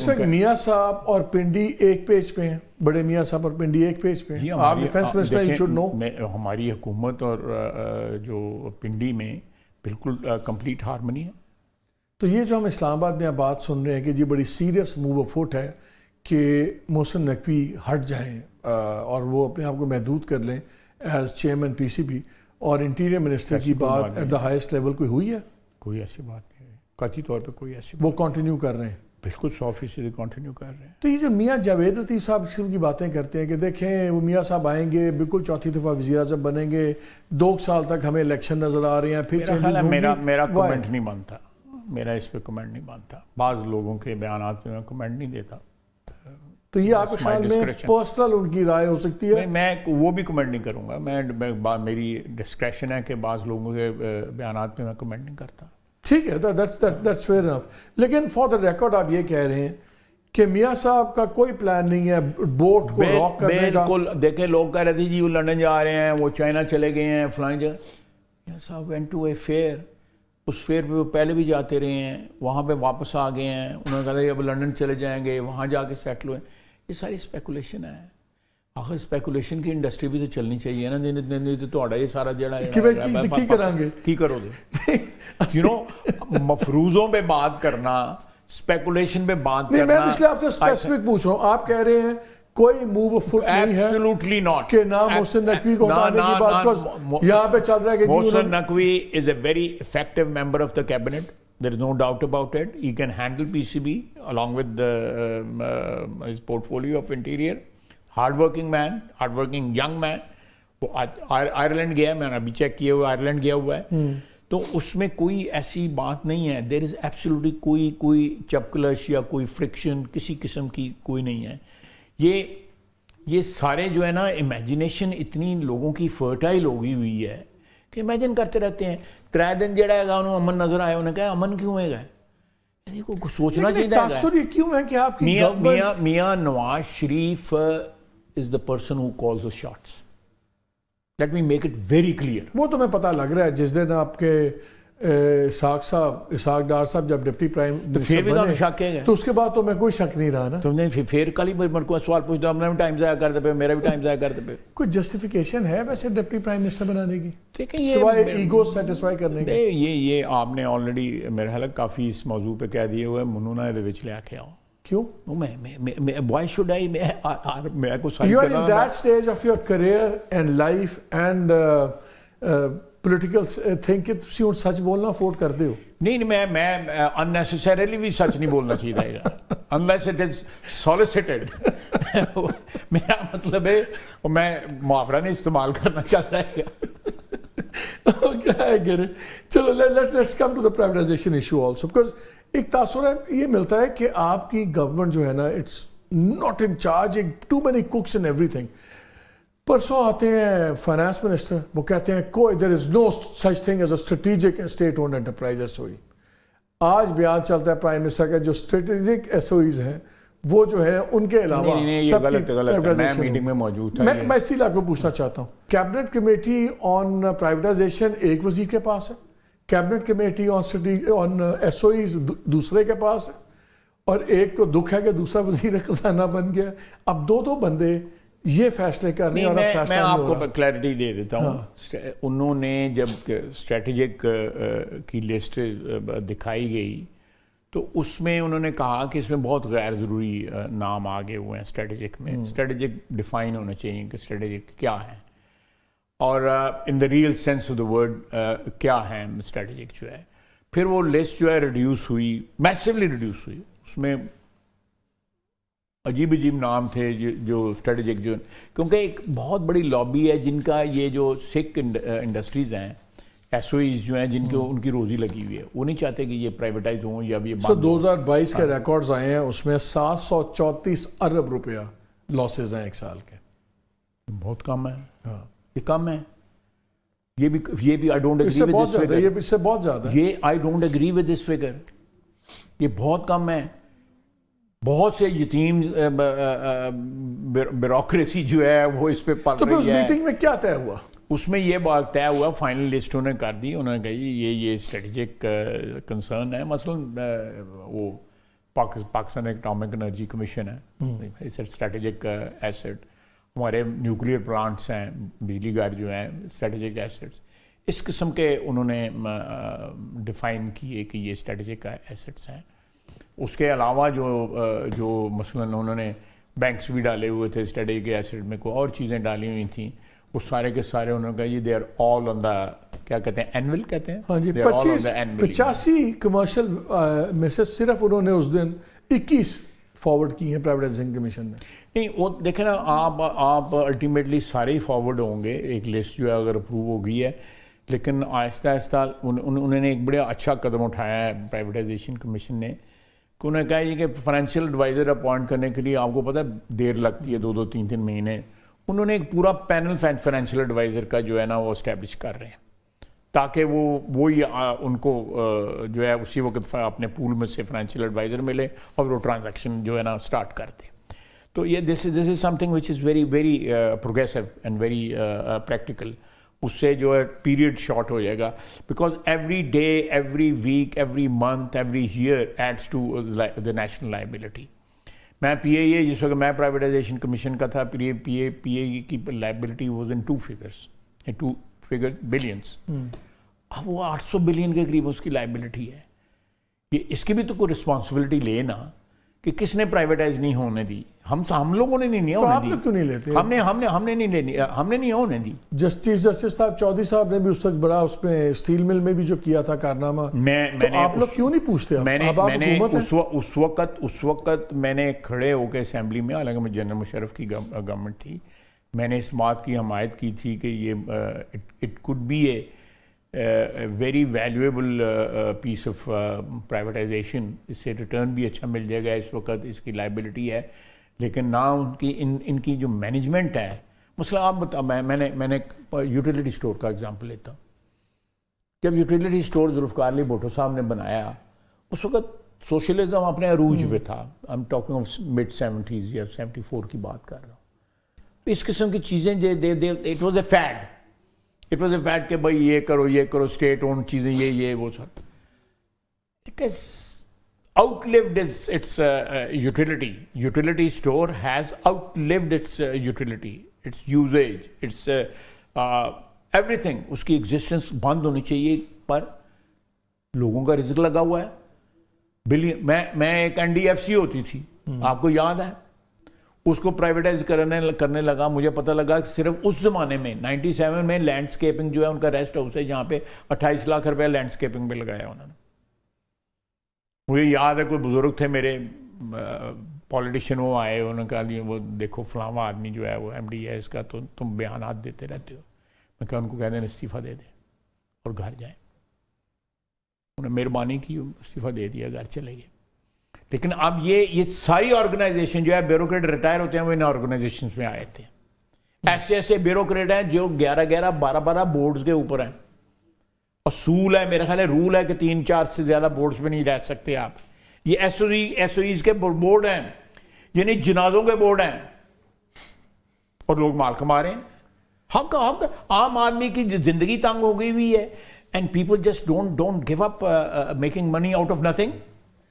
اس وقت میاں صاحب اور پنڈی ایک پیج پہ ہیں, بڑے میاں صاحب اور پنڈی ایک پیج پہ ہیں. آپ defence minister you should know. ہماری حکومت اور جو پنڈی میں بالکل کمپلیٹ ہارمنی ہے. تو یہ جو ہم اسلام آباد میں بات سن رہے ہیں کہ جی بڑی سیریس موو آف فٹ ہے کہ محسن نقوی ہٹ جائیں اور وہ اپنے آپ کو محدود کر لیں as chairman P C B, اور انٹیریئر منسٹر کی بات ایٹ دا ہائیسٹ لیول کوئی ہوئی ہے؟ کوئی ایسی بات نہیں ہے, قطعی طور پہ کوئی ایسی بات. وہ کنٹینیو کر رہے ہیں, بالکل 100% کنٹینیو کر رہے ہیں. تو یہ جو میاں جاوید لطیف صاحب قسم کی باتیں کرتے ہیں کہ دیکھیں وہ میاں صاحب آئیں گے, بالکل چوتھی دفعہ وزیر اعظم بنیں گے, 2 سال تک ہمیں الیکشن نظر آ رہے ہیں, پھر چینجز ہوں گی. میرا کمنٹ نہیں بنتا, میرا اس پہ کمنٹ نہیں بنتا. بعض لوگوں کے بیانات پہ میں کمنٹ نہیں دیتا. تو یہ آپ کے خیال میں پرسنل ان کی رائے ہو سکتی ہے؟ میں وہ بھی کمنٹ نہیں کروں گا. میری ڈسکریشن ہے کہ بعض لوگوں کے بیانات پہ میں کمنٹ نہیں کرتا. ٹھیک ہے, that's fair enough. لیکن فار دا ریکارڈ آپ یہ کہہ رہے ہیں کہ میاں صاحب کا کوئی پلان نہیں ہے بوٹ کو راک کرنے کا. بالکل. دیکھیں لوگ کہہ رہے تھے جی وہ لندن جا رہے ہیں, وہ چائنا چلے گئے ہیں, فلان جگہ. میاں صاحب وینٹ ٹو اے فیئر, اس فیئر پہ وہ پہلے بھی جاتے رہے ہیں, وہاں پہ واپس آ گئے ہیں. انہوں نے کہا اب لندن چلے جائیں گے, وہاں جا کے سیٹل ہوئے. یہ ساری اسپیکولیشن ہے. آخر اسپیکولیشن کی انڈسٹری بھی تو چلنی چاہیے نا. نہیں تو تھوڑا یہ سارا جڑا کی کریں گے, کی کرو گے. یو نو مفروضوں پہ بات کرنا, اسپیکولیشن پہ بات کرنا. میں اس لیے آپ سے اسپیسیفک پوچھ رہا ہوں. آپ کہہ رہے ہیں کوئی موو آف فٹ نہیں ہے ایبسولوٹلی ناٹ کہ نہ محسن نقوی کو ہٹانے کی بات یہاں پہ چل رہا ہے کہ Mohsin Naqvi is a very effective member of the cabinet. There is no doubt about it. He can handle PCB along with his portfolio of interior. Hard-working man, hard-working young man. وہ آئرلینڈ گیا ہے, میں نے ابھی چیک کیا ہوا, Ireland گیا ہوا ہے. تو اس میں کوئی ایسی بات نہیں ہے. There is absolutely کوئی چپکلش یا کوئی فرکشن کسی قسم کی کوئی نہیں ہے. یہ سارے جو ہے نا امیجنیشن اتنی لوگوں کی فرٹائل ہوئی ہے کہ امیجن کرتے رہتے ہیں. 3 دن جڑا ہے گا انہوں امن نظر آیا, انہوں نے کہا امن کیوں ہے گا, کو سوچنا چاہیے. تاثر یہ کیوں ہے کہ آپ کی Mian Nawaz Sharif is the person who calls the shots. Let me make it very clear. وہ تو میں پتہ لگ رہا ہے جس دن آپ کے اسحاق ڈار صاحب جب ڈپٹی پرائم منسٹر بنے تو اس کے بعد تو میں کوئی شک نہیں رہا نا. تم نے پھر کل ہی میرے کو سوال پوچھتا, ہم نے بھی ٹائم ضائع کرتے پہ, میرا بھی ٹائم ضائع کرتے پہ. کوئی جسٹیفیکیشن ہے ویسے ڈپٹی پرائم منسٹر بنانے کی سوائے ایگو سیٹسفائی کرنے کی؟ یہ آپ نے آلریڈی میرے خیال کافی اس موضوع پہ کہہ دیے ہوئے. منو نہ دے وچ لے کے آؤ. کیوں؟ وائی شوڈ آئی میں کو you are in that stage of your career and life and political think کہ تسی ہن سچ بولنا افورڈ کرتے ہو؟ نہیں, میں unnecessarily بھی سچ نہیں بولنا چاہیے گا unless it is solicited. میرا مطلب ہے میں محاورہ نہیں استعمال کرنا چاہتا ہے. Okay, I get it. چلو let's come to the privatization issue also, because ایک تاثر ہے یہ ملتا ہے کہ آپ کی گورنمنٹ جو ہے نا it's not in charge, too many cooks in everything. پرسوں آتے ہیں فائنانس منسٹر, وہ کہتے ہیں کوئی there is no such thing as a strategic state owned enterprise S O E. آج بیان چلتا ہے پرائم منسٹر کا جو اسٹریٹجک ایس او ایز ہیں وہ جو ہے ان کے علاوہ سب غلط میں میٹنگ میں موجود تھا. میں اسی علاقے کو پوچھنا چاہتا ہوں, کیبنٹ کمیٹی آن پرائیویٹائزیشن ایک وزیر کے پاس ہے, cabinet committee on S O as دوسرے کے پاس ہے, اور ایک کو دکھ ہے کہ دوسرا وزیر خزانہ بن گیا. اب دو بندے یہ فیصلے کرنے اور میں آپ کو کلیئرٹی دے دیتا ہوں. انہوں نے جب اسٹریٹجک کی لسٹ دکھائی گئی تو اس میں انہوں نے کہا کہ اس میں بہت غیر ضروری نام آگے ہوئے ہیں اسٹریٹجک میں. اسٹریٹجک ڈیفائن ہونا چاہیے کہ اسٹریٹجک کیا ہے, اور in the real sense of the word کیا ہے اسٹریٹجک جو ہے. پھر وہ لسٹ جو ہے ریڈیوس ہوئی, میسیولی ریڈیوس ہوئی. اس میں عجیب نام تھے جو اسٹریٹجک جو, کیونکہ ایک بہت بڑی لابی ہے جن کا یہ جو سکھ انڈسٹریز ہیں, ایس او ایز جو ہیں جن کے ان کی روزی لگی ہوئی ہے, وہ نہیں چاہتے کہ یہ پرائیویٹائز ہوں یا یہ. 2022 کے ریکارڈز آئے ہیں, اس میں 734 ارب روپیہ لاسز ہیں ایک سال کے. بہت کم ہے. یہ کم ہے. یہ بھی I don't agree with this figure. یہ اس سے بہت زیادہ ہے. یہ I don't agree with this figure. یہ بہت کم ہے. بہت سے یتیم بیوروکریسی جو ہے وہ اس پہ پڑ رہی ہے. تو اس میٹنگ میں کیا طے ہوا؟ اس میں یہ بات طے ہوا, فائنل لسٹ انہوں نے کر دی. انہوں نے کہا یہ اسٹریٹجک کنسرن ہے. مثلاً وہ پاکستان اٹامک انرجی کمیشن ہے, اسٹریٹجک ایسٹ. ہمارے نیوکلیئر پلانٹس ہیں, بجلی گھر جو ہیں اسٹریٹجک ایسٹس. اس قسم کے انہوں نے ڈیفائن کیے کہ یہ اسٹریٹجک ایسٹس ہیں. اس کے علاوہ جو مثلاً انہوں نے بینکس بھی ڈالے ہوئے تھے اسٹریٹجک ایسٹ میں, کوئی اور چیزیں ڈالی ہوئی تھیں, وہ سارے کے سارے انہوں نے کہا یہ دے آر آل آن دا, کیا کہتے ہیں, اینول کہتے ہیں. ہاں جی, 85 کمرشل میں سے صرف انہوں نے اس دن 21 فارورڈ کی ہیں پرائیویٹائزیشن کمیشن نے. نہیں وہ دیکھیں نا, آپ الٹیمیٹلی سارے ہی فارورڈ ہوں گے, ایک لسٹ جو ہے اگر اپروو ہو گئی ہے, لیکن آہستہ آہستہ انہوں نے ایک بڑا اچھا قدم اٹھایا ہے پرائیویٹائزیشن کمیشن نے, کہ انہوں نے کہا یہ کہ فائنینشیل ایڈوائزر اپوائنٹ کرنے کے لیے آپ کو پتہ ہے دیر لگتی ہے, 2 3 مہینے. انہوں نے ایک پورا پینل فائنینشیل ایڈوائزر کا جو ہے نا وہ اسٹیبلش کر رہے ہیں, تاکہ وہی ان کو جو ہے اسی وقت اپنے پول میں سے فائنینشیل ایڈوائزر ملے اور وہ ٹرانزیکشن جو ہے نا اسٹارٹ کر دیں. تو یہ this is something which is very very progressive and very practical. اس سے جو ہے پیریڈ شارٹ ہو جائے گا, because every day, every week, every month, every year adds to the national liability. میں پی اے اے جس وقت میں پرائیویٹائزیشن کمیشن کا تھا, پی اے کی liability was in 2 figures balance. اب وہ 800 بلین کے قریب اس کی لائبلٹی ہے. یہ اس کی بھی تو کوئی رسپانسبلٹی لے نا کہ کس نے پرائیویٹائز نہیں ہونے دی. ہم لوگوں نے نہیں ہونے دی. آپ لوگ کیوں نہیں لیتے؟ ہم نے نہیں لینی, ہم نے نہیں ہونے دی. چیف جسٹس صاحب چودھری صاحب نے بھی اس وقت بڑا اس میں اسٹیل مل میں بھی جو کیا تھا کارنامہ, آپ لوگ کیوں نہیں پوچھتے؟ میں نے اس وقت میں نے کھڑے ہو کے اسمبلی میں, حالانکہ میں جنرل مشرف کی گورنمنٹ تھی, میں نے اس بات کی حمایت کی تھی کہ یہ it could be a very valuable piece of privatisation. اس سے ریٹرن بھی اچھا مل جائے گا. اس وقت اس کی لائبلٹی ہے, لیکن نہ ان کی جو مینجمنٹ ہے. مثلا آپ بتاؤ, میں نے یوٹیلیٹی اسٹور کا ایگزامپل لیتا ہوں. جب یوٹیلیٹی اسٹور ذوالفقار علی بھٹو صاحب نے بنایا, اس وقت سوشلزم اپنے عروج پہ تھا. I am talking of mid 70s یا 74 کی بات کر رہا ہوں. اس قسم کی چیزیں اٹ واز اے فیڈ کہ بھائی یہ کرو اسٹیٹ اون چیزیں, یہ وہ سب. It is outlived its utility. Utility store has outlived its utility, its usage, its everything. اس کی ایگزسٹنس بند ہونی چاہیے, پر لوگوں کا رزق لگا ہوا ہے. میں ایک NDFC ہوتی تھی, آپ کو یاد ہے, اس کو پرائیویٹائز کرنے لگا. مجھے پتہ لگا کہ صرف اس زمانے میں 97 میں لینڈسکیپنگ جو ہے ان کا ریسٹ ہاؤس ہے, جہاں پہ 28 لاکھ روپے لینڈسکیپنگ پہ لگایا انہوں نے. مجھے یاد ہے کوئی بزرگ تھے میرے پولیٹیشین, وہ آئے, انہوں نے کہا وہ دیکھو فلاں آدمی جو ہے وہ MD ہے اس کا, تو تم بیانات دیتے رہتے ہو. میں کہا ان کو کہہ دیں استعفیٰ دے دیں اور گھر جائیں. انہوں نے مہربانی کی, استعفیٰ دے دیا, گھر چلے گئے. لیکن اب یہ ساری آرگنائزیشن جو ہے, بیوروکریٹ ریٹائر ہوتے ہیں وہ ان آرگنائزیشنز میں آئے تھے. ایسے بیوروکریٹ ہیں جو 11-12 بورڈز کے اوپر ہیں. اصول ہے, میرا خیال ہے رول ہے کہ 3-4 سے زیادہ بورڈز پہ نہیں رہ سکتے آپ. یہ ایس او ایز کے بورڈ ہیں, یعنی جنازوں کے بورڈ ہیں, اور لوگ مال کما رہے ہیں. حق عام آدمی کی زندگی تنگ ہو گئی ہوئی ہے, and people just don't give up making money out of nothing.